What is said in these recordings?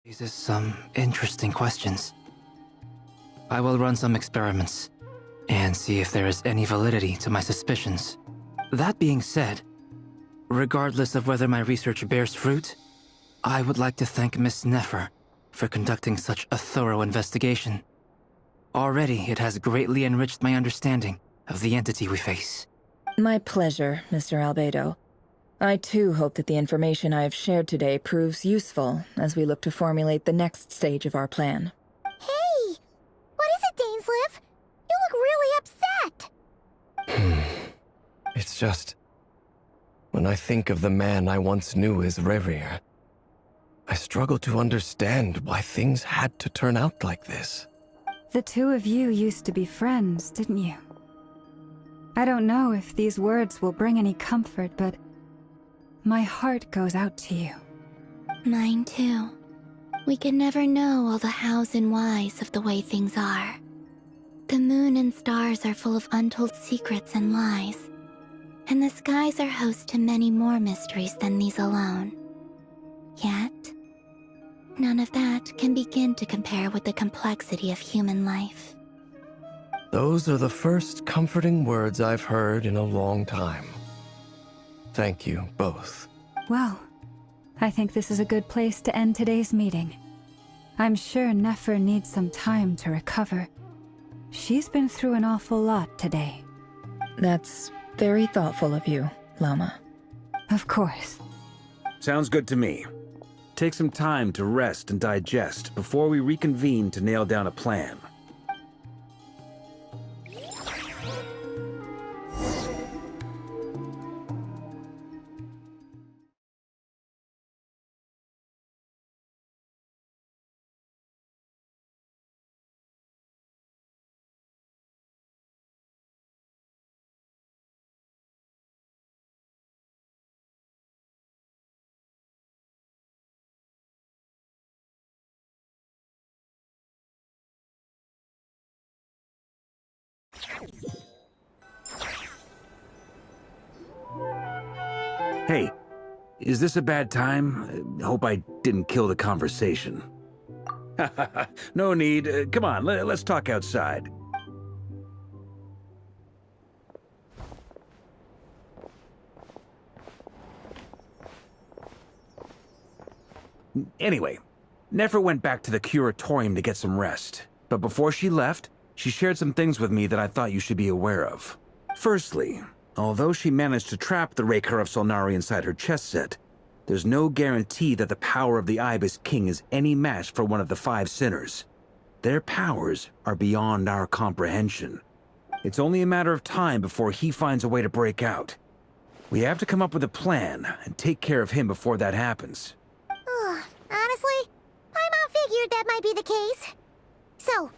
Raises some interesting questions. I will run some experiments and see if there is any validity to my suspicions. That being said, regardless of whether my research bears fruit, I would like to thank Miss Nefer for conducting such a thorough investigation. Already, it has greatly enriched my understanding of the entity we face. My pleasure, Mr. Albedo. I too hope that the information I have shared today proves useful as we look to formulate the next stage of our plan. Hey! What is it, Dainsleif? You look really upset! It's just... when I think of the man I once knew as Rerir, I struggle to understand why things had to turn out like this. The two of you used to be friends, didn't you? I don't know if these words will bring any comfort, but my heart goes out to you. Mine too. We can never know all the hows and whys of the way things are. The moon and stars are full of untold secrets and lies, and the skies are host to many more mysteries than these alone. Yet, none of that can begin to compare with the complexity of human life. Those are the first comforting words I've heard in a long time. Thank you, both. Well, I think this is a good place to end today's meeting. I'm sure Nefer needs some time to recover. She's been through an awful lot today. That's very thoughtful of you, Lama. Of course. Sounds good to me. Take some time to rest and digest before we reconvene to nail down a plan. Hey, is this a bad time? Hope I didn't kill the conversation. No need. Come on, let's talk outside. Anyway, Nefer went back to the curatorium to get some rest. But before she left, she shared some things with me that I thought you should be aware of. Firstly, although she managed to trap the Raker of Solnari inside her chess set, there's no guarantee that the power of the Ibis King is any match for one of the 5 sinners. Their powers are beyond our comprehension. It's only a matter of time before he finds a way to break out. We have to come up with a plan and take care of him before that happens. Honestly, my mom figured that might be the case. So,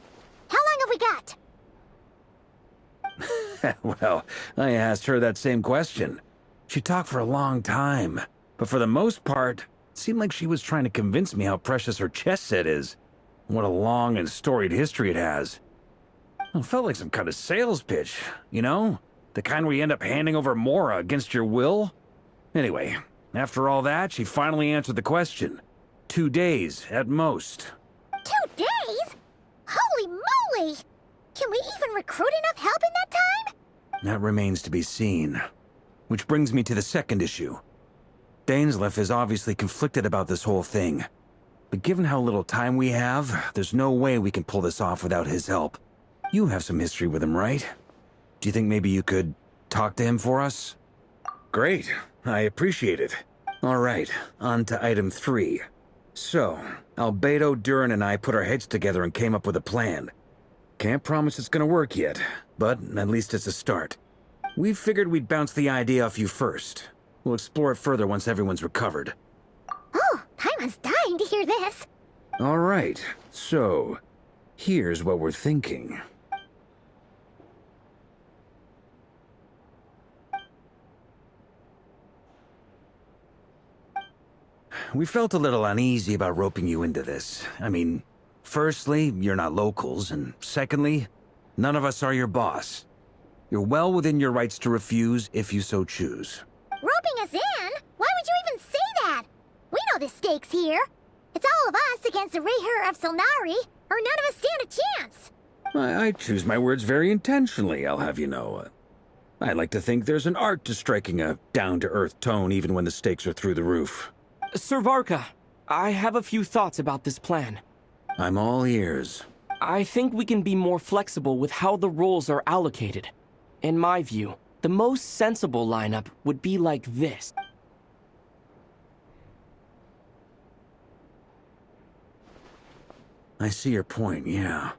how long have we got? Well, I asked her that same question. She talked for a long time, but for the most part, it seemed like she was trying to convince me how precious her chess set is. What a long and storied history it has. It felt like some kind of sales pitch, you know? The kind where you end up handing over Mora against your will? Anyway, after all that, she finally answered the question. 2 days, at most. 2 days? Holy moly! Can we even recruit enough help in that time? That remains to be seen. Which brings me to the second issue. Dainsleif is obviously conflicted about this whole thing. But given how little time we have, there's no way we can pull this off without his help. You have some history with him, right? Do you think maybe you could talk to him for us? Great. I appreciate it. All right, on to item 3. So, Albedo, Durin, and I put our heads together and came up with a plan. Can't promise it's gonna work yet, but at least it's a start. We figured we'd bounce the idea off you first. We'll explore it further once everyone's recovered. Oh, Paimon's dying to hear this. All right, so here's what we're thinking. We felt a little uneasy about roping you into this. I mean, firstly, you're not locals, and secondly, none of us are your boss. You're well within your rights to refuse if you so choose. Roping us in? Why would you even say that? We know the stakes here. It's all of us against the Rayher of Solnari, or none of us stand a chance. I choose my words very intentionally, I'll have you know. I like to think there's an art to striking a down-to-earth tone even when the stakes are through the roof. Sir Varka, I have a few thoughts about this plan. I'm all ears. I think we can be more flexible with how the roles are allocated. In my view, the most sensible lineup would be like this. I see your point, yeah.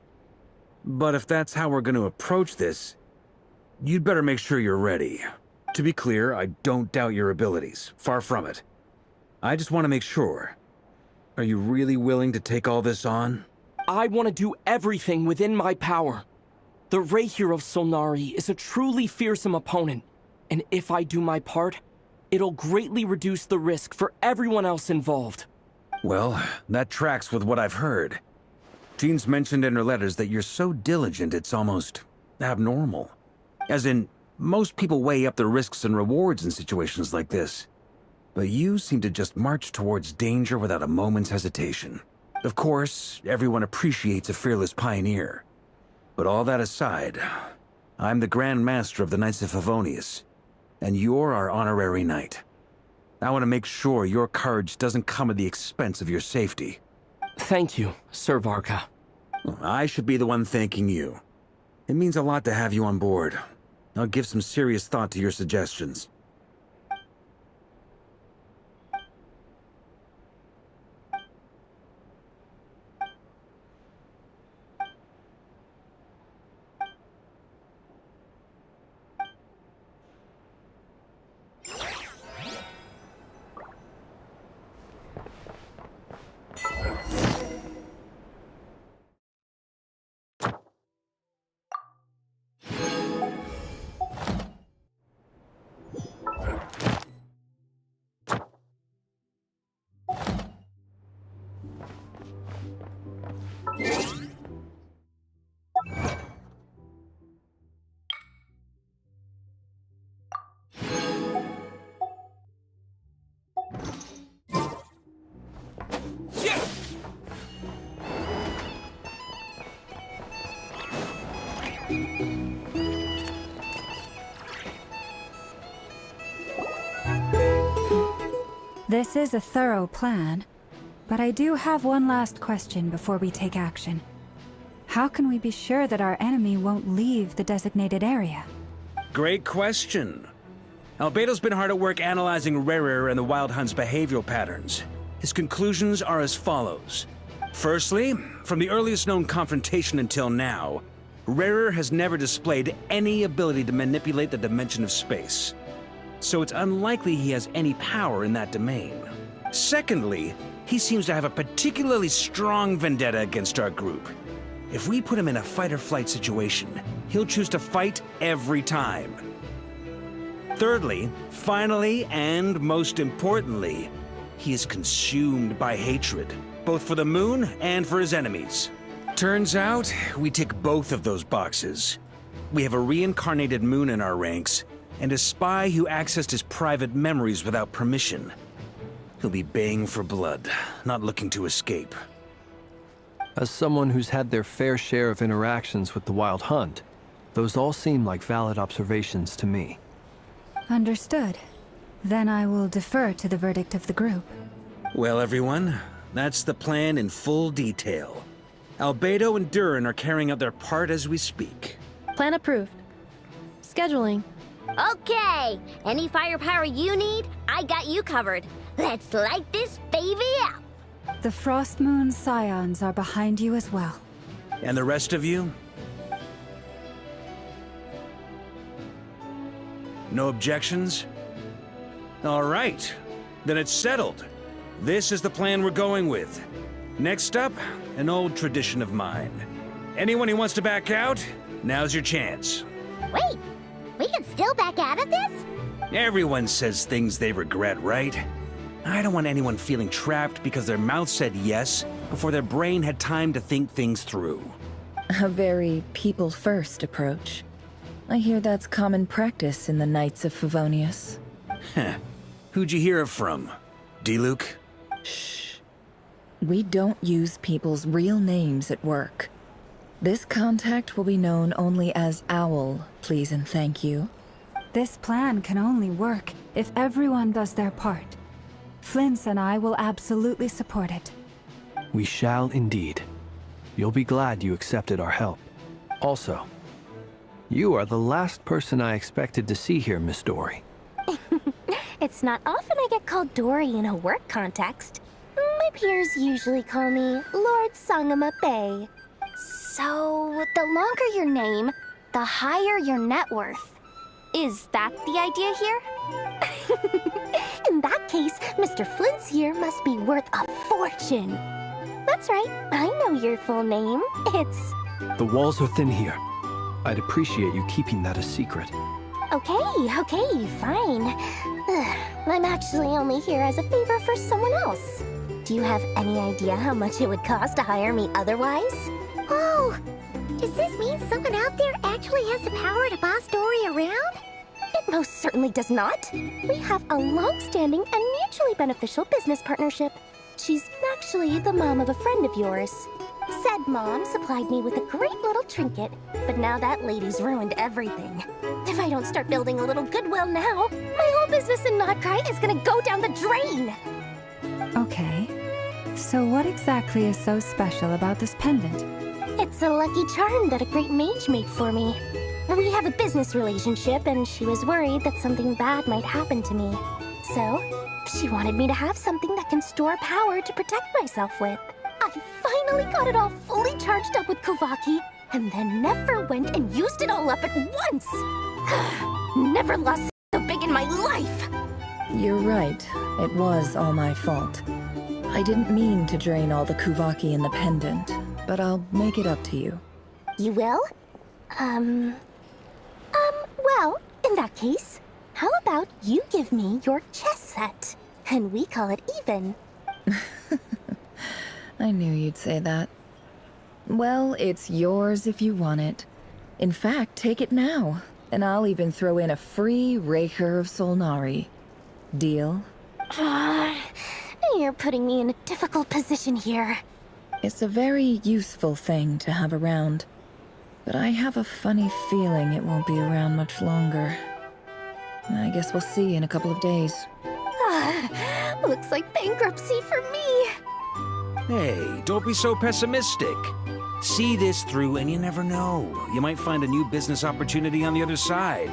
But if that's how we're going to approach this, you'd better make sure you're ready. To be clear, I don't doubt your abilities. Far from it. I just want to make sure. Are you really willing to take all this on? I want to do everything within my power. The Rayher of Solnari is a truly fearsome opponent, and if I do my part, it'll greatly reduce the risk for everyone else involved. Well, that tracks with what I've heard. Jean's mentioned in her letters that you're so diligent it's almost abnormal. As in, most people weigh up the risks and rewards in situations like this. But you seem to just march towards danger without a moment's hesitation. Of course, everyone appreciates a fearless pioneer. But all that aside, I'm the Grand Master of the Knights of Favonius, and you're our honorary knight. I want to make sure your courage doesn't come at the expense of your safety. Thank you, Sir Varka. I should be the one thanking you. It means a lot to have you on board. I'll give some serious thought to your suggestions. This is a thorough plan, but I do have one last question before we take action. How can we be sure that our enemy won't leave the designated area? Great question. Albedo's been hard at work analyzing Rayher and the Wild Hunt's behavioral patterns. His conclusions are as follows. Firstly, from the earliest known confrontation until now, Rayher has never displayed any ability to manipulate the dimension of space. So it's unlikely he has any power in that domain. Secondly, he seems to have a particularly strong vendetta against our group. If we put him in a fight-or-flight situation, he'll choose to fight every time. Thirdly, finally, and most importantly, he is consumed by hatred, both for the moon and for his enemies. Turns out, we tick both of those boxes. We have a reincarnated moon in our ranks, and a spy who accessed his private memories without permission. He'll be baying for blood, not looking to escape. As someone who's had their fair share of interactions with the Wild Hunt, those all seem like valid observations to me. Understood. Then I will defer to the verdict of the group. Well, everyone, that's the plan in full detail. Albedo and Durin are carrying out their part as we speak. Plan approved. Scheduling. Okay, any firepower you need, I got you covered. Let's light this baby up. The Frost Moon Scions are behind you as well. And the rest of you? No objections? All right, then it's settled. This is the plan we're going with. Next up, an old tradition of mine. Anyone who wants to back out, now's your chance. Wait, we can still back out of this? Everyone says things they regret, right? I don't want anyone feeling trapped because their mouth said yes before their brain had time to think things through. A very people-first approach. I hear that's common practice in the Knights of Favonius. Heh. Who'd you hear it from? D-Luke? Shh. We don't use people's real names at work. This contact will be known only as Owl, please and thank you. This plan can only work if everyone does their part. Flint's and I will absolutely support it. We shall indeed. You'll be glad you accepted our help. Also, you are the last person I expected to see here, Miss Dory. It's not often I get called Dory in a work context. My peers usually call me Lord Sangama Bay. So, the longer your name, the higher your net worth. Is that the idea here? In that case, Mr. Flint's here must be worth a fortune. That's right, I know your full name. It's... The walls are thin here. I'd appreciate you keeping that a secret. Okay, fine. I'm actually only here as a favor for someone else. Do you have any idea how much it would cost to hire me otherwise? Oh, does this mean someone out there actually has the power to boss Dory around? It most certainly does not. We have a long-standing and mutually beneficial business partnership. She's actually the mom of a friend of yours. Said mom supplied me with a great little trinket, but now that lady's ruined everything. If I don't start building a little goodwill now, my whole business in Notcry is gonna go down the drain! Okay. So what exactly is so special about this pendant? It's a lucky charm that a great mage made for me. We have a business relationship, and she was worried that something bad might happen to me. So, she wanted me to have something that can store power to protect myself with. I finally got it all fully charged up with Kovaki, and then never went and used it all up at once! Never lost so big in my life! You're right. It was all my fault. I didn't mean to drain all the Kuvaki in the pendant, but I'll make it up to you. You will? Well, in that case, how about you give me your chess set, and we call it even? I knew you'd say that. Well, it's yours if you want it. In fact, take it now, and I'll even throw in a free Raker of Solnari. Deal? You're putting me in a difficult position here. It's a very useful thing to have around, but I have a funny feeling it won't be around much longer. I guess we'll see in a couple of days. Looks like bankruptcy for me. Hey, don't be so pessimistic. See this through and you never know. You might find a new business opportunity on the other side.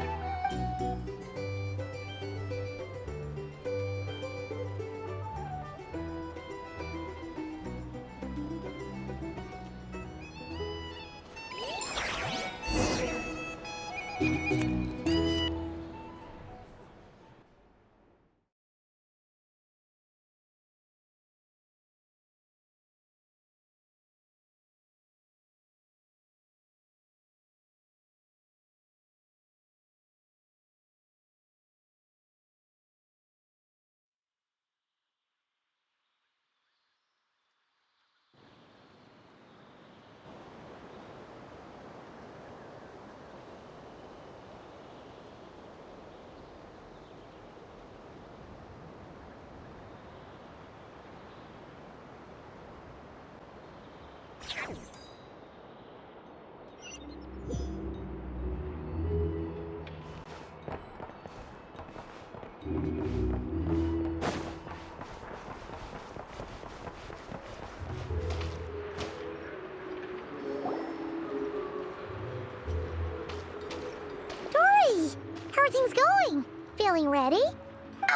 How are things going? Feeling ready?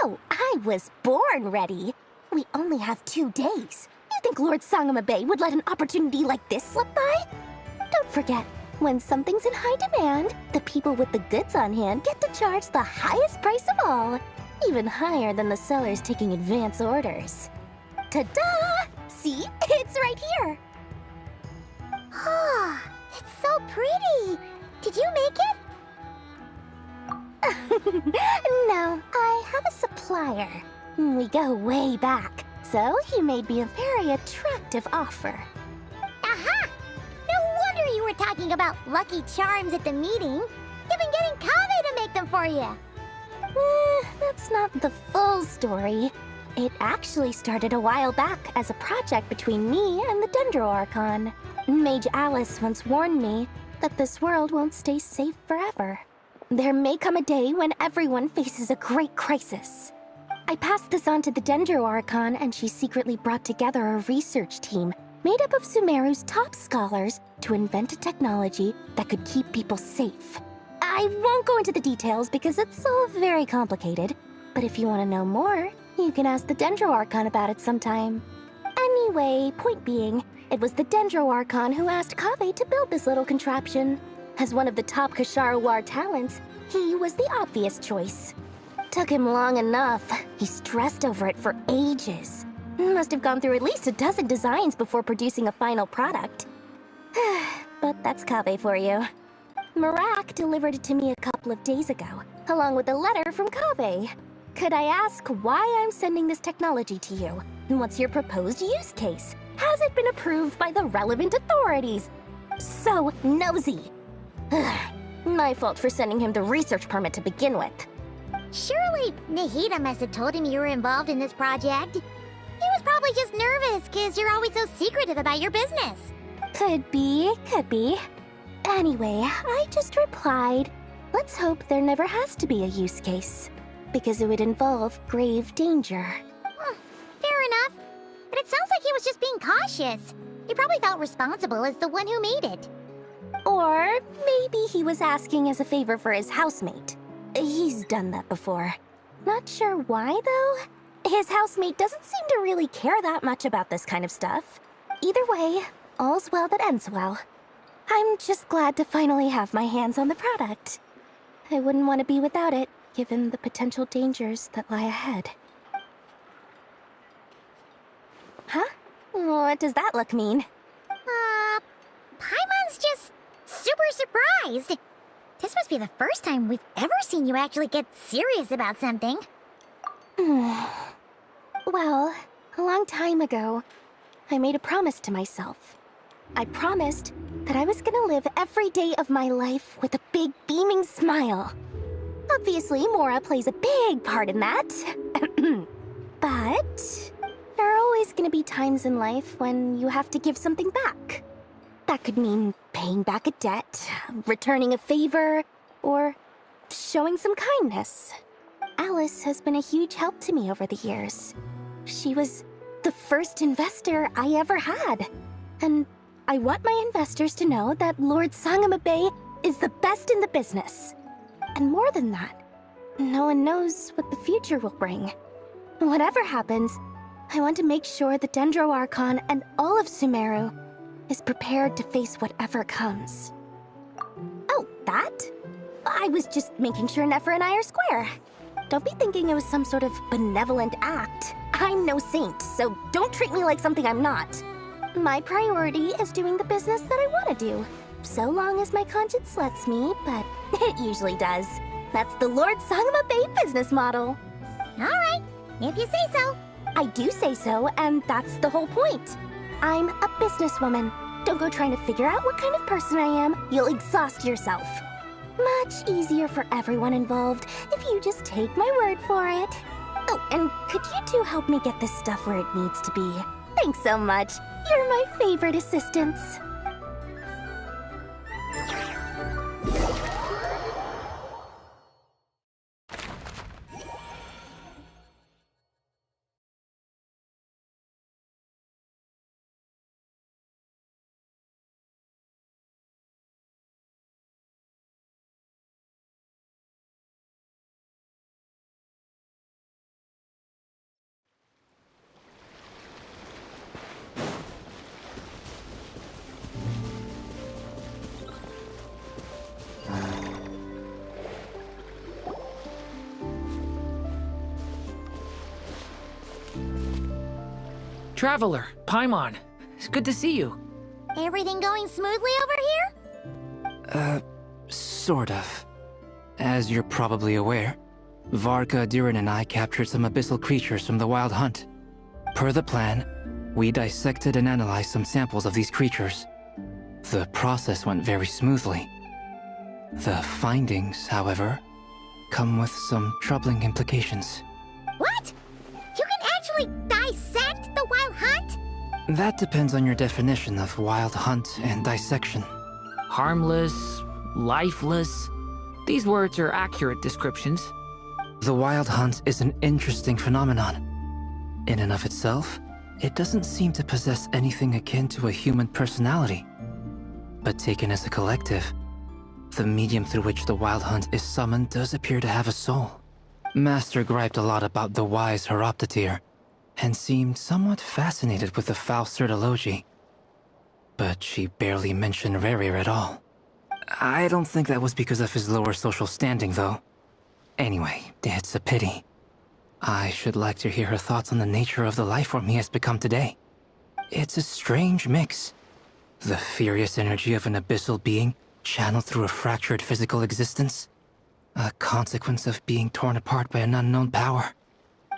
Oh, I was born ready. We only have 2 days. You think Lord Sangama Bay would let an opportunity like this slip by? Don't forget, when something's in high demand, the people with the goods on hand get to charge the highest price of all. Even higher than the sellers taking advance orders. Ta-da! See? It's right here! Ah, it's so pretty. Did you make it? No, I have a supplier. We go way back, so he made me a very attractive offer. Aha! No wonder you were talking about lucky charms at the meeting. You've been getting Kave to make them for you. That's not the full story. It actually started a while back as a project between me and the Dendroarchon. Mage Alice once warned me that this world won't stay safe forever. There may come a day when everyone faces a great crisis. I passed this on to the Dendroarchon, and she secretly brought together a research team made up of Sumeru's top scholars to invent a technology that could keep people safe. I won't go into the details because it's all very complicated, but if you want to know more, you can ask the Dendroarchon about it sometime. Anyway, point being, it was the Dendroarchon who asked Kaveh to build this little contraption. As one of the top Kashara War talents, he was the obvious choice. Took him long enough. He stressed over it for ages. Must have gone through at least a dozen designs before producing a final product. But that's Kaveh for you. Marak delivered it to me a couple of days ago, along with a letter from Kaveh. Could I ask why I'm sending this technology to you? And what's your proposed use case? Has it been approved by the relevant authorities? So nosy. My fault for sending him the research permit to begin with. Surely Nahida must have told him you were involved in this project. He was probably just nervous because you're always so secretive about your business. Could be, could be. Anyway, I just replied, let's hope there never has to be a use case, because it would involve grave danger. Fair enough. But it sounds like he was just being cautious. He probably felt responsible as the one who made it. Or maybe he was asking as a favor for his housemate. He's done that before. Not sure why, though. His housemate doesn't seem to really care that much about this kind of stuff. Either way, all's well that ends well. I'm just glad to finally have my hands on the product. I wouldn't want to be without it, given the potential dangers that lie ahead. Huh? What does that look mean? Paimon's just super surprised. This must be the first time we've ever seen you actually get serious about something. Well, a long time ago, I made a promise to myself. I promised that I was gonna live every day of my life with a big, beaming smile. Obviously, Mora plays a big part in that. But there are always gonna be times in life when you have to give something back. That could mean paying back a debt, returning a favor, or showing some kindness. Alice has been a huge help to me over the years. She was the first investor I ever had. And I want my investors to know that Lord Sangamabe is the best in the business. And more than that, no one knows what the future will bring. Whatever happens, I want to make sure the Dendroarchon and all of Sumeru is prepared to face whatever comes. Oh, that? I was just making sure Nefer and I are square. Don't be thinking it was some sort of benevolent act. I'm no saint, so don't treat me like something I'm not. My priority is doing the business that I want to do, so long as my conscience lets me, but it usually does. That's the Lord Sangamabe business model. Alright, if you say so. I do say so, and that's the whole point. I'm a businesswoman. Don't go trying to figure out what kind of person I am. You'll exhaust yourself. Much easier for everyone involved if you just take my word for it. Oh, and could you two help me get this stuff where it needs to be? Thanks so much. You're my favorite assistants. Traveler, Paimon, it's good to see you. Everything going smoothly over here? Sort of. As you're probably aware, Varka, Diren, and I captured some abyssal creatures from the Wild Hunt. Per the plan, we dissected and analyzed some samples of these creatures. The process went very smoothly. The findings, however, come with some troubling implications. What? You can actually actually dissect the wild hunt? That depends on your definition of wild hunt and dissection. Harmless, lifeless. These words are accurate descriptions. The wild hunt is an interesting phenomenon. In and of itself, it doesn't seem to possess anything akin to a human personality. But taken as a collective, the medium through which the wild hunt is summoned does appear to have a soul. Master griped a lot about the wise Horoptetyr, and seemed somewhat fascinated with the foul Certology. But she barely mentioned Rerir at all. I don't think that was because of his lower social standing, though. Anyway, it's a pity. I should like to hear her thoughts on the nature of the lifeform he has become today. It's a strange mix. The furious energy of an abyssal being channeled through a fractured physical existence. A consequence of being torn apart by an unknown power.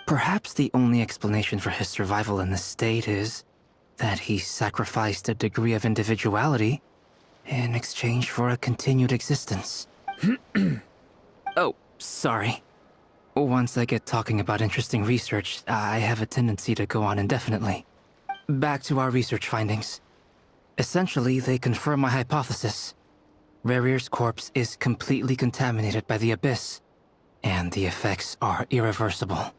Perhaps the only explanation for his survival in this state is that he sacrificed a degree of individuality in exchange for a continued existence. Oh, sorry. Once I get talking about interesting research, I have a tendency to go on indefinitely. Back to our research findings. Essentially, they confirm my hypothesis. Rerir's corpse is completely contaminated by the Abyss, and the effects are irreversible.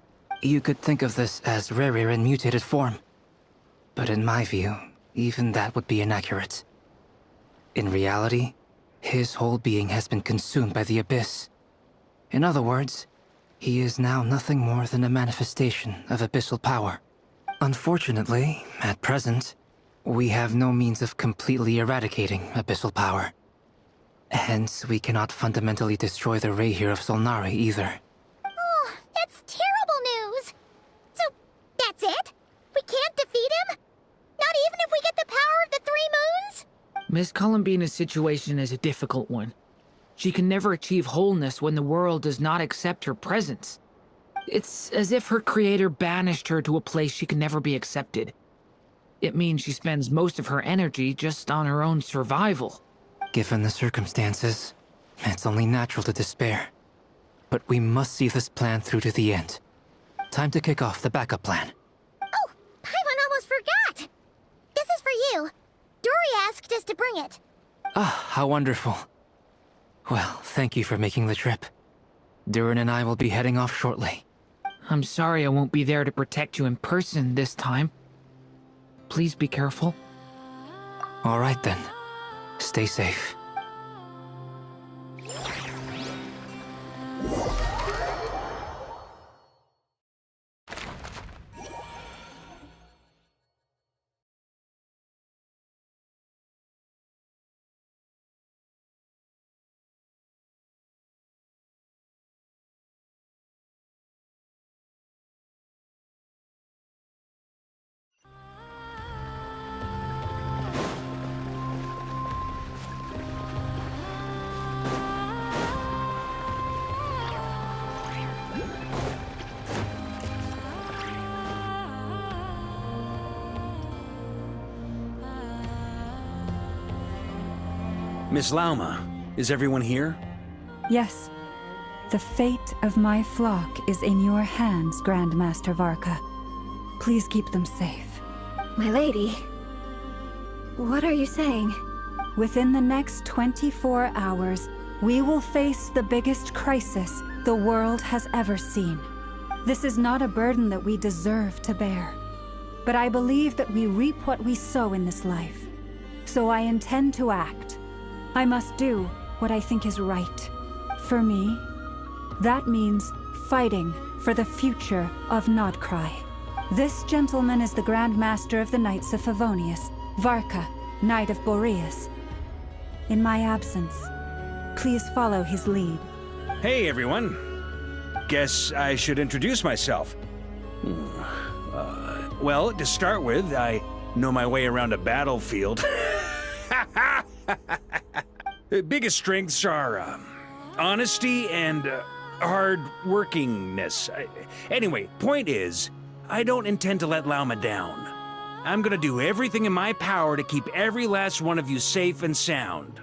You could think of this as Rerir in mutated form. But in my view, even that would be inaccurate. In reality, his whole being has been consumed by the Abyss. In other words, he is now nothing more than a manifestation of abyssal power. Unfortunately, at present, we have no means of completely eradicating abyssal power. Hence, we cannot fundamentally destroy the Reihir of Solnari either. Oh, that's terrible news! So, that's it? We can't defeat him? Not even if we get the power of the Three Moons? Miss Columbina's situation is a difficult one. She can never achieve wholeness when the world does not accept her presence. It's as if her creator banished her to a place she can never be accepted. It means she spends most of her energy just on her own survival. Given the circumstances, it's only natural to despair. But we must see this plan through to the end. Time to kick off the backup plan. Oh, Paimon almost forgot! This is for you. Dory asked us to bring it. Ah, how wonderful. Well, thank you for making the trip. Durin and I will be heading off shortly. I'm sorry I won't be there to protect you in person this time. Please be careful. All right then. Stay safe. Miss Lauma, is everyone here? Yes. The fate of my flock is in your hands, Grandmaster Varka. Please keep them safe. My lady, what are you saying? Within the next 24 hours, we will face the biggest crisis the world has ever seen. This is not a burden that we deserve to bear. But I believe that we reap what we sow in this life. So I intend to act. I must do what I think is right. For me, that means fighting for the future of Nodcry. This gentleman is the Grand Master of the Knights of Favonius, Varka, Knight of Boreas. In my absence, please follow his lead. Hey, everyone. Guess I should introduce myself. Well, to start with, I know my way around a battlefield. The biggest strengths are honesty and hard-workingness. Anyway, point is, I don't intend to let Lauma down. I'm gonna do everything in my power to keep every last one of you safe and sound.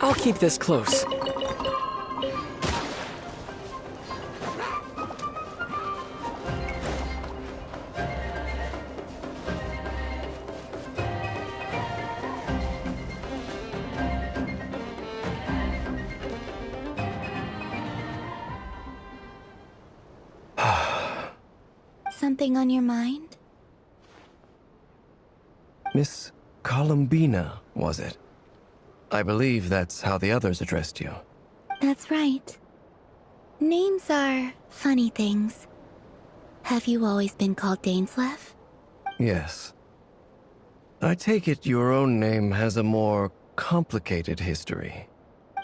I'll keep this close. Something on your mind? Miss Columbina, was it? I believe that's how the others addressed you. That's right. Names are funny things. Have you always been called Dainsleif? Yes. I take it your own name has a more complicated history.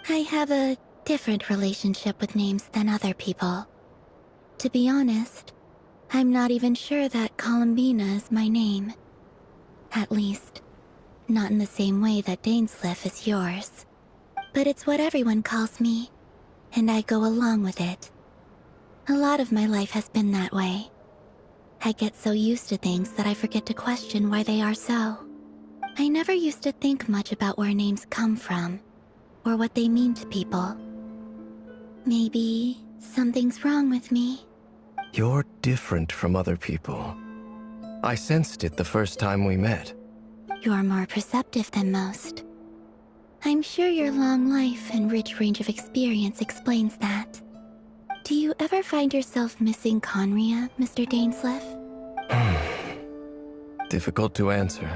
I have a different relationship with names than other people. To be honest, I'm not even sure that Columbina is my name. At least, not in the same way that Dainsleif is yours. But it's what everyone calls me, and I go along with it. A lot of my life has been that way. I get so used to things that I forget to question why they are so. I never used to think much about where names come from, or what they mean to people. Maybe something's wrong with me. You're different from other people. I sensed it the first time we met. You're more perceptive than most. I'm sure your long life and rich range of experience explains that. Do you ever find yourself missing Conria, Mr. Dainsleif? Difficult to answer.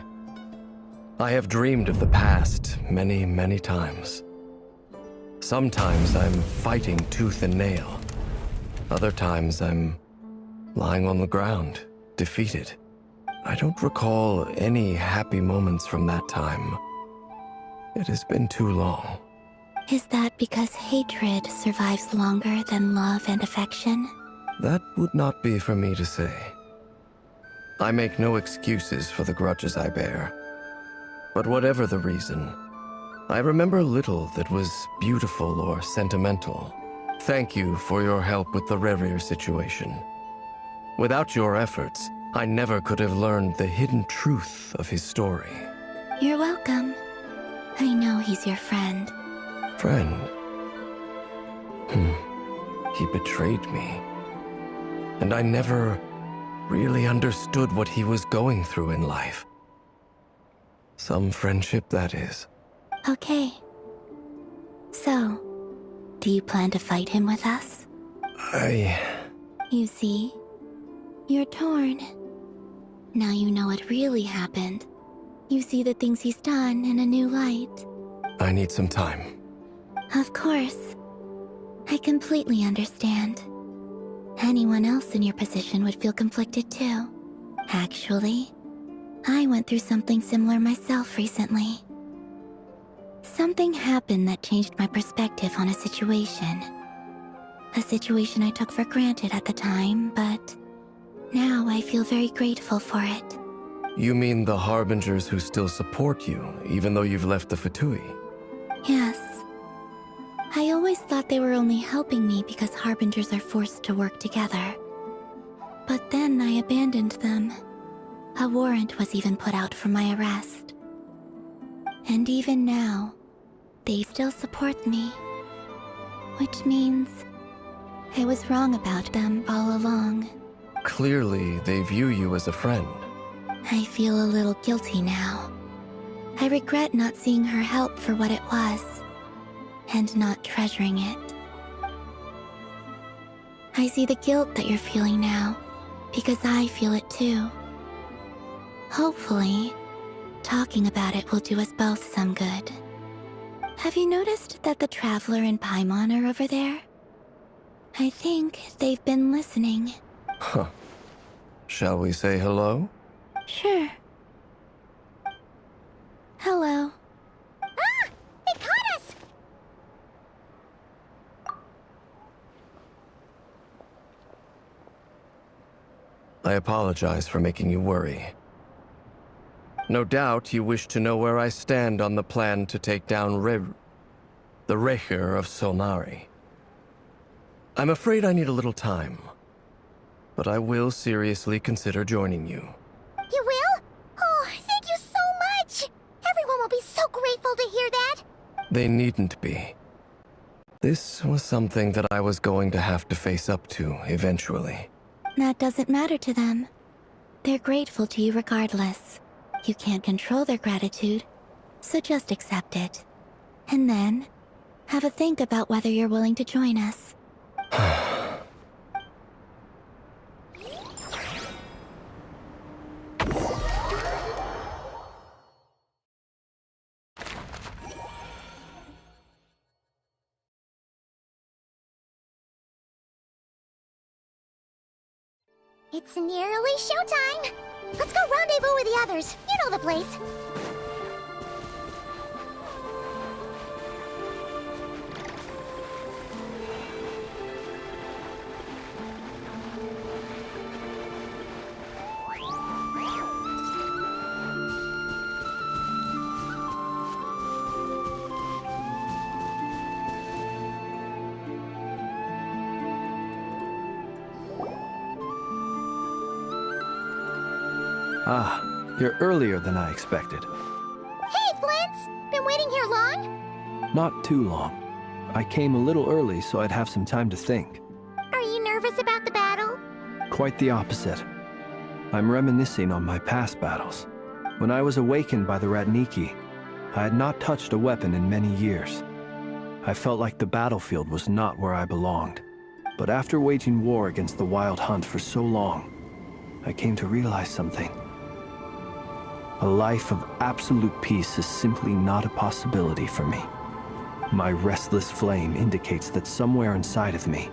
I have dreamed of the past many, many times. Sometimes I'm fighting tooth and nail. Other times I'm lying on the ground, defeated. I don't recall any happy moments from that time. It has been too long. Is that because hatred survives longer than love and affection? That would not be for me to say. I make no excuses for the grudges I bear. But whatever the reason, I remember little that was beautiful or sentimental. Thank you for your help with the Rerir situation. Without your efforts, I never could have learned the hidden truth of his story. You're welcome. I know he's your friend. Friend? He betrayed me. And I never really understood what he was going through in life. Some friendship, that is. Okay. So, do you plan to fight him with us? You see, you're torn. Now you know what really happened. You see the things he's done in a new light. I need some time. Of course. I completely understand. Anyone else in your position would feel conflicted too. Actually, I went through something similar myself recently. Something happened that changed my perspective on a situation. A situation I took for granted at the time, but now I feel very grateful for it. You mean the Harbingers who still support you, even though you've left the Fatui? Yes. I always thought they were only helping me because Harbingers are forced to work together. But then I abandoned them. A warrant was even put out for my arrest. And even now, they still support me. Which means I was wrong about them all along. Clearly, they view you as a friend. I feel a little guilty now. I regret not seeing her help for what it was, and not treasuring it. I see the guilt that you're feeling now, because I feel it too. Hopefully, talking about it will do us both some good. Have you noticed that the Traveler and Paimon are over there? I think they've been listening. Huh. Shall we say hello? Sure. Hello. Ah! They caught us! I apologize for making you worry. No doubt you wish to know where I stand on the plan to take down the Rerir of Solnari. I'm afraid I need a little time, but I will seriously consider joining you. You will? Oh, thank you so much! Everyone will be so grateful to hear that! They needn't be. This was something that I was going to have to face up to eventually. That doesn't matter to them. They're grateful to you regardless. You can't control their gratitude, so just accept it. And then, have a think about whether you're willing to join us. It's nearly showtime! Let's go rendezvous with the others. You know the place. Ah, you're earlier than I expected. Hey, Flint's! Been waiting here long? Not too long. I came a little early so I'd have some time to think. Are you nervous about the battle? Quite the opposite. I'm reminiscing on my past battles. When I was awakened by the Ratniki, I had not touched a weapon in many years. I felt like the battlefield was not where I belonged. But after waging war against the Wild Hunt for so long, I came to realize something. A life of absolute peace is simply not a possibility for me. My restless flame indicates that somewhere inside of me,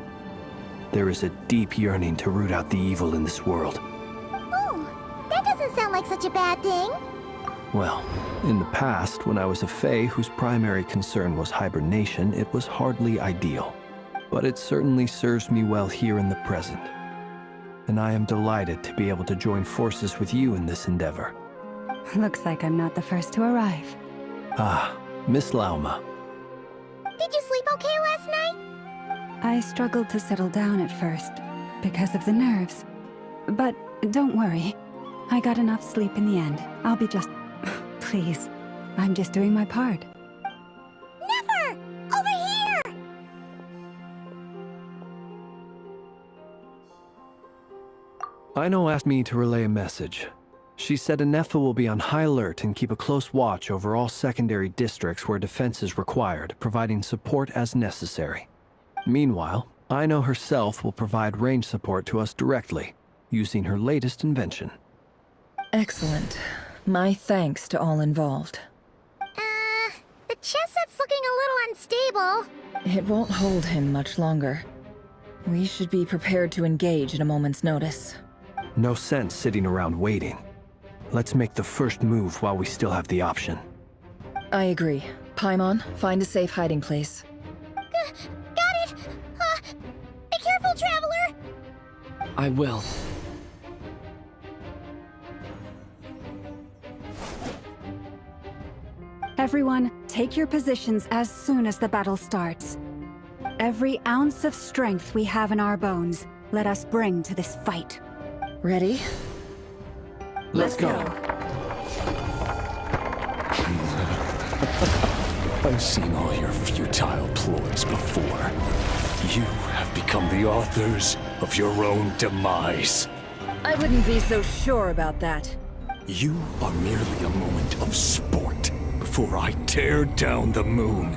there is a deep yearning to root out the evil in this world. Oh, that doesn't sound like such a bad thing. Well, in the past, when I was a Fae whose primary concern was hibernation, it was hardly ideal. But it certainly serves me well here in the present. And I am delighted to be able to join forces with you in this endeavor. Looks like I'm not the first to arrive. Ah, Miss Lauma. Did you sleep okay last night? I struggled to settle down at first, because of the nerves. But don't worry. I got enough sleep in the end. I'll be just... Please, I'm just doing my part. Never! Over here! Aino asked me to relay a message. She said Anefa will be on high alert and keep a close watch over all secondary districts where defense is required, providing support as necessary. Meanwhile, Aino herself will provide range support to us directly, using her latest invention. Excellent. My thanks to all involved. The chess set's looking a little unstable. It won't hold him much longer. We should be prepared to engage at a moment's notice. No sense sitting around waiting. Let's make the first move while we still have the option. I agree. Paimon, find a safe hiding place. Got it! Be careful, Traveler! I will. Everyone, take your positions as soon as the battle starts. Every ounce of strength we have in our bones, let us bring to this fight. Ready? Let's go. I've seen all your futile ploys before. You have become the authors of your own demise. I wouldn't be so sure about that. You are merely a moment of sport before I tear down the moon.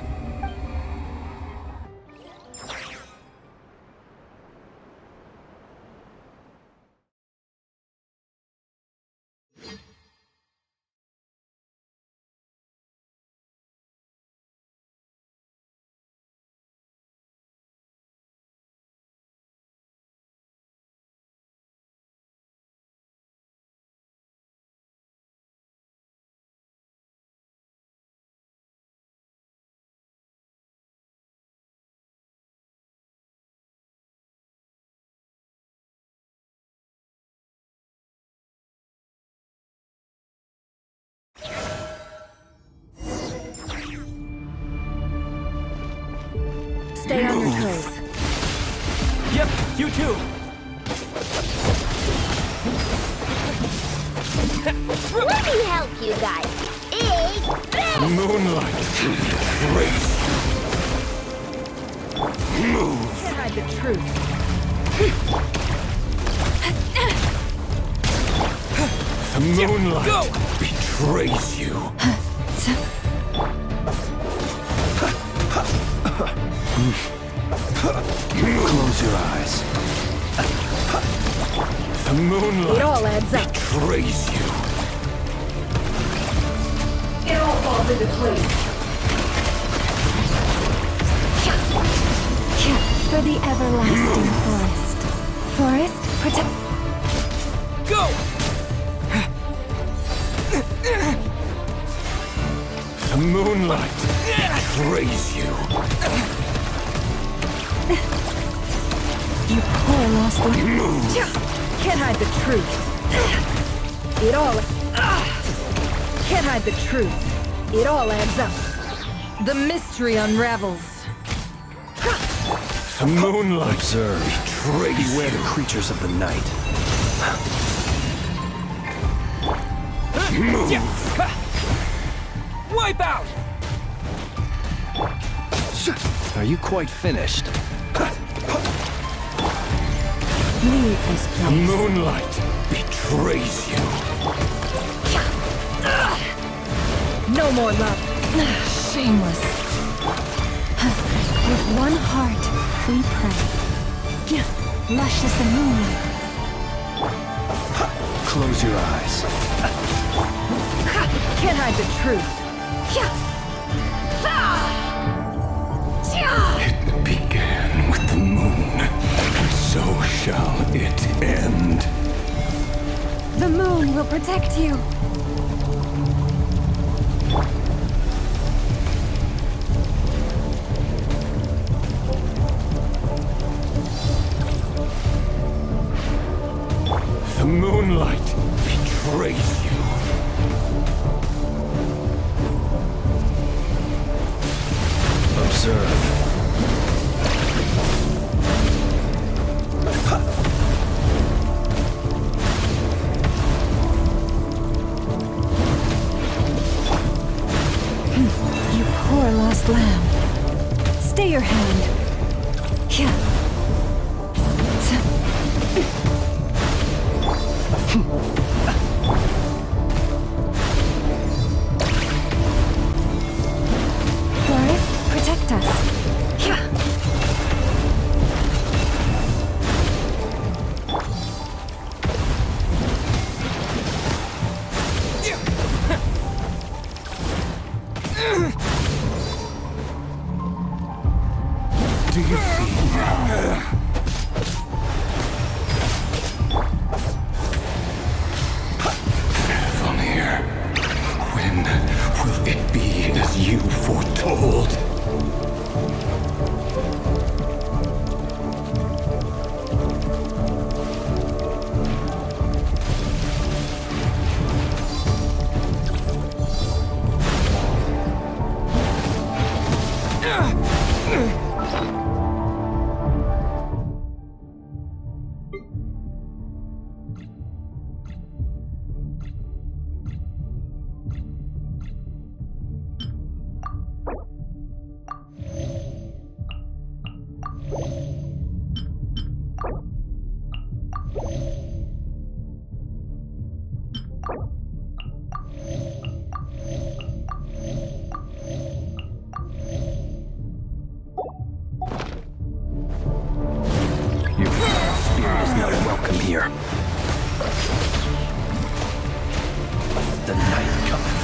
Stay on your toes. Yep, you too. Let me help you guys. Moonlight. Race. Move. Can't hide the truth. The moonlight betrays you. Close your eyes. The moonlight It all adds up. betrays you. It all falls into place. For the everlasting forest. Forest, protect. Go! The moonlight betrays you. You poor lost one. Can't hide the truth. It all... Can't hide the truth. It all adds up. The mystery unravels. The moonlight Observe. betrays Beware you. the creatures of the night. Move. Wipe out! Are you quite finished? Leave this The place. moonlight betrays you. No more love. Shameless. With one heart, we pray. Lush as the moon. Close your eyes. Can't hide the truth. It began with the moon, and so shall it end. The moon will protect you. The moonlight betrays you. Observe. You poor lost lamb. Stay your hand. Forest, protect us. Do you see now? Fathomir, when will it be as you foretold? Your spirit is not welcome here. The night cometh.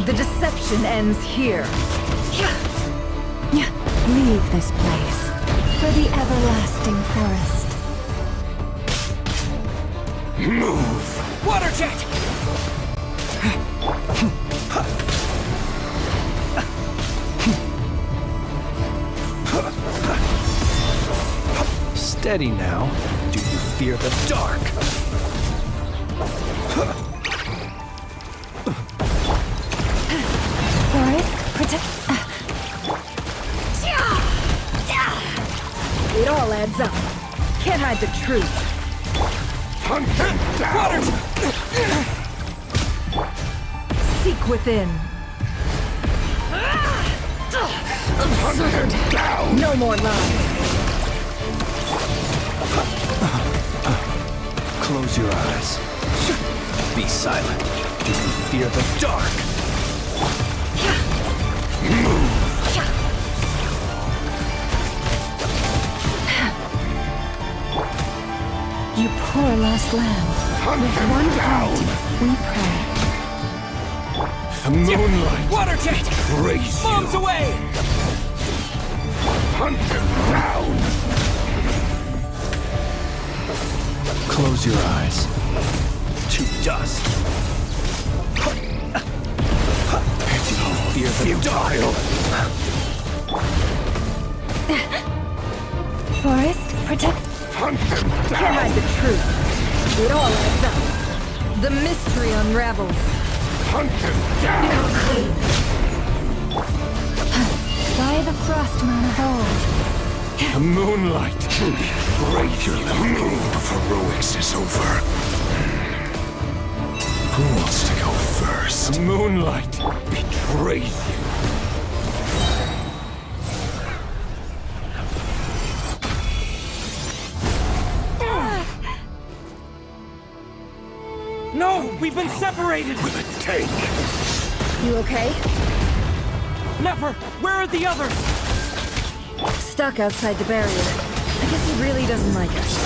The deception ends here. Leave this place. For the everlasting forest. Move! Water jet! Steady now. Do you fear the dark? Forest, protect. It all adds up. Can't hide the truth. Hunt them down! Seek within. Absurd! Down! No more lies. Close your eyes. Be silent. Do you fear the dark? You poor lost lamb. With one heart, we pray. The moonlight Water jet! betrays you! Bombs away! Hunt them down! Close your eyes. To dust. Do you fear the Futile! Forest, protect. Hunt them Can't down! hide the truth. It all adds up. The mystery unravels. Hunt them down! By the frostmoon of old. The moonlight betrays your level of heroics is over. Who wants to go first? The moonlight betrays you. No! We've been separated! Will it take? You okay? Never! Where are the others? Stuck outside the barrier. I guess he really doesn't like us.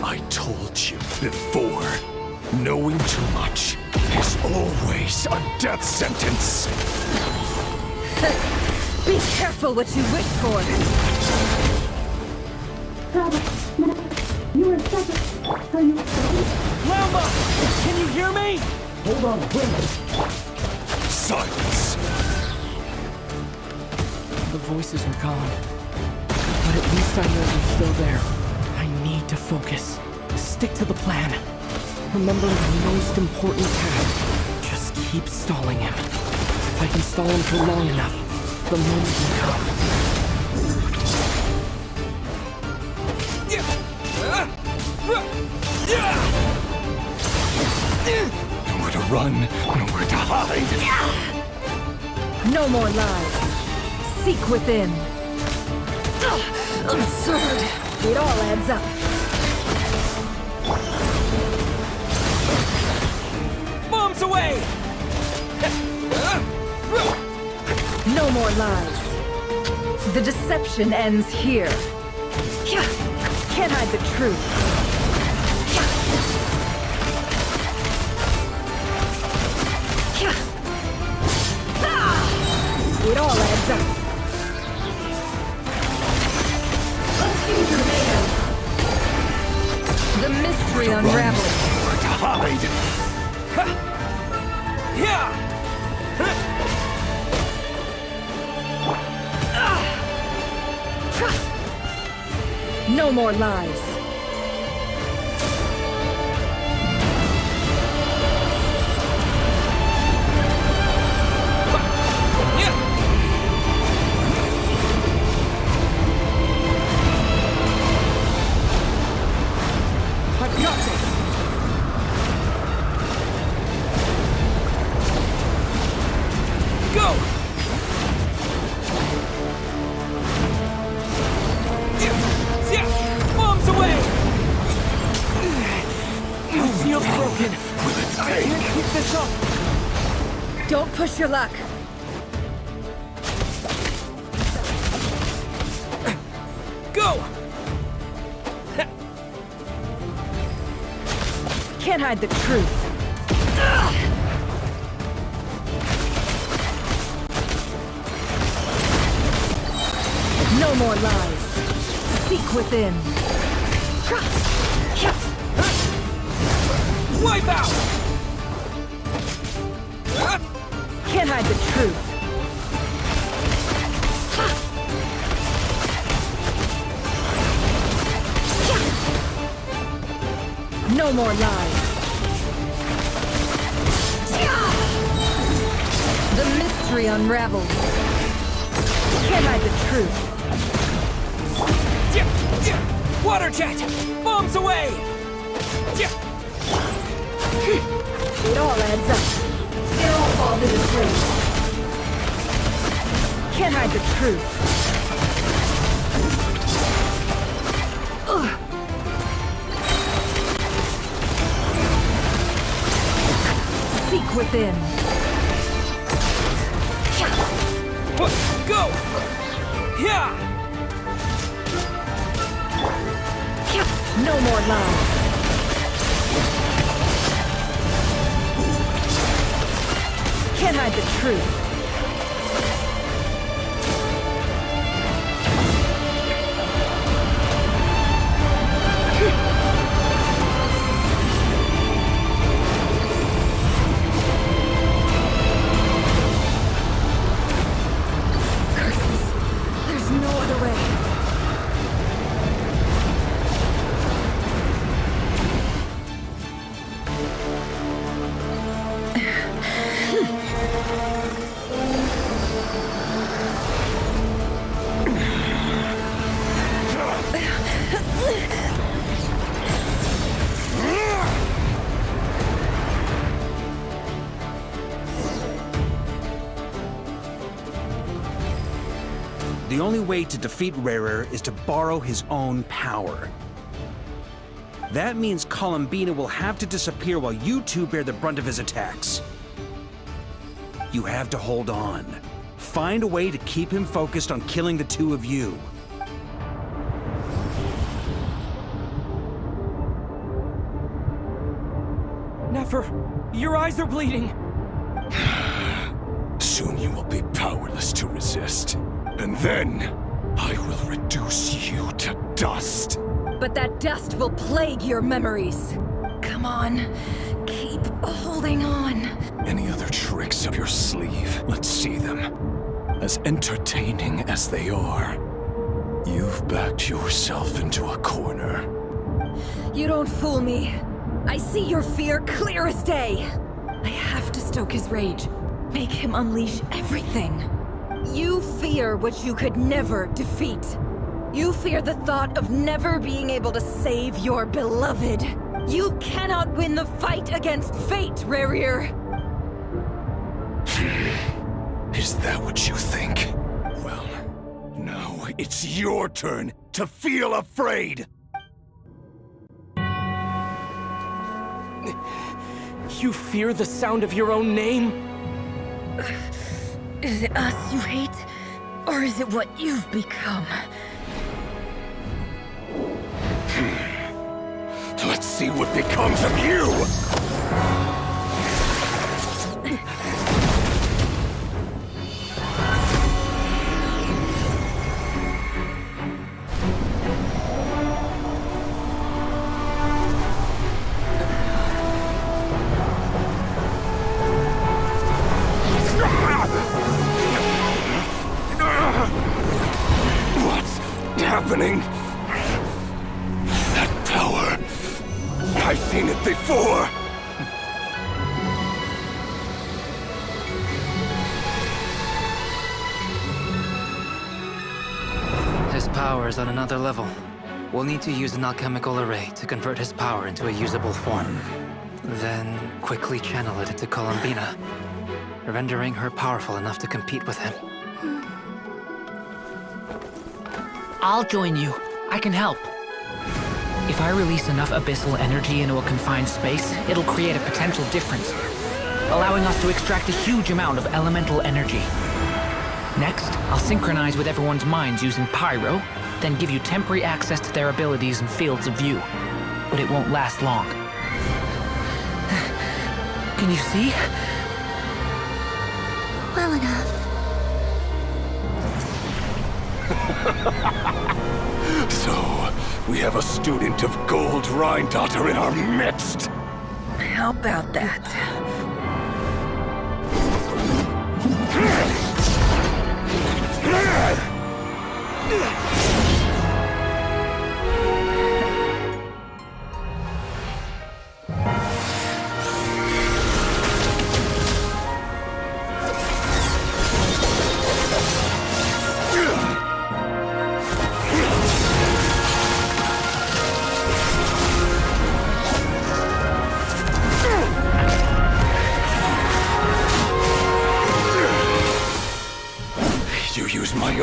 I told you before. Knowing too much is always a death sentence. Be careful what you wish for. Lamba! Can you hear me? Silence. The voices are gone. But at least I know you're still there. I need to focus. Stick to the plan. Remember my most important task. Just keep stalling him. If I can stall him for long enough, the moment will come. Nowhere to run, nowhere to hide. No more lies. Seek within. Absurd. It all adds up. Bombs away! No more lies. The deception ends here. Can't hide the truth. It all adds up. The mystery unravels. Nowhere to hide. No more lies. I've got this! Go! Bombs away! My shield's broken. I can't keep this up. Don't push your luck. Go! Can't hide the truth. No more lies. Seek within. Wipe out! Can't hide the truth. No more lies. The mystery unravels. Can't hide the truth. Water jet! Bombs away! It all adds up. It all falls into place. Can't hide the truth. Ugh. Seek within. Go! Yeah! No more lies. Can't hide the truth. Curses. There's no other way. The only way to defeat Rarer is to borrow his own power. That means Columbina will have to disappear while you two bear the brunt of his attacks. You have to hold on. Find a way to keep him focused on killing the two of you. Nefer, your eyes are bleeding. Soon you will be powerless to resist. And then, I will reduce you to dust. But that dust will plague your memories. Come on, keep holding on. Any other tricks up your sleeve? Let's see them. As entertaining as they are, you've backed yourself into a corner. You don't fool me. I see your fear clear as day. I have to stoke his rage. Make him unleash everything. You fear what you could never defeat. You fear the thought of never being able to save your beloved. You cannot win the fight against fate, Rarir. Is that what you think? Well, now it's your turn to feel afraid! You fear the sound of your own name? Is it us you hate? Or is it what you've become? Let's see what becomes of you! What's happening? That power. I've seen it before. His power is on another level. We'll need to use an alchemical array to convert his power into a usable form. Then quickly channel it into Columbina, rendering her powerful enough to compete with him. I'll join you. I can help. If I release enough abyssal energy into a confined space, it'll create a potential difference, allowing us to extract a huge amount of elemental energy. Next, I'll synchronize with everyone's minds using Pyro, then give you temporary access to their abilities and fields of view. But it won't last long. Can you see? Well enough. So, we have a student of Gold Rhine-Daughter in our midst. How about that?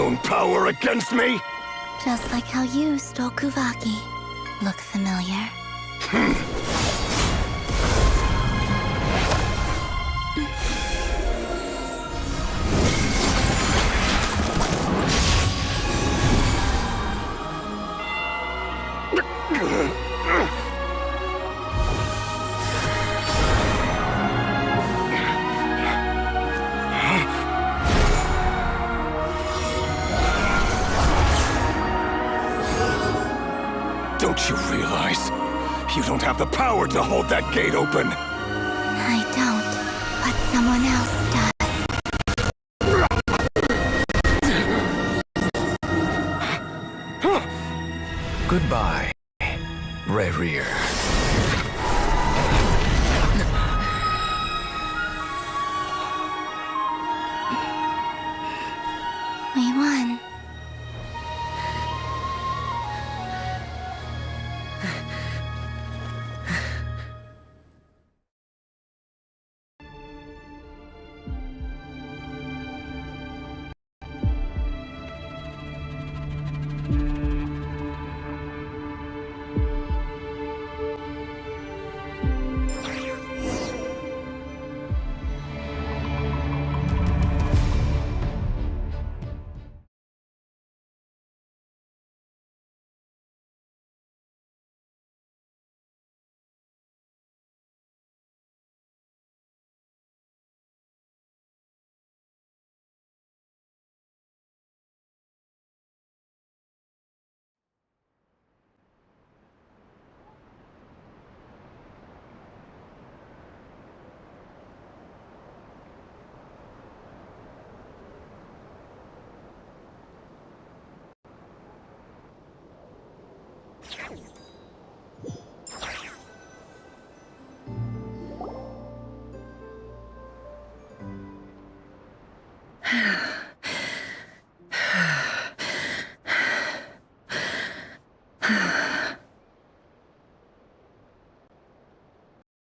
own power against me? Just like how you stole Kuvaki. Look familiar? Don't you realize? You don't have the power to hold that gate open! I don't, but someone else does. Goodbye, Rerir. We won.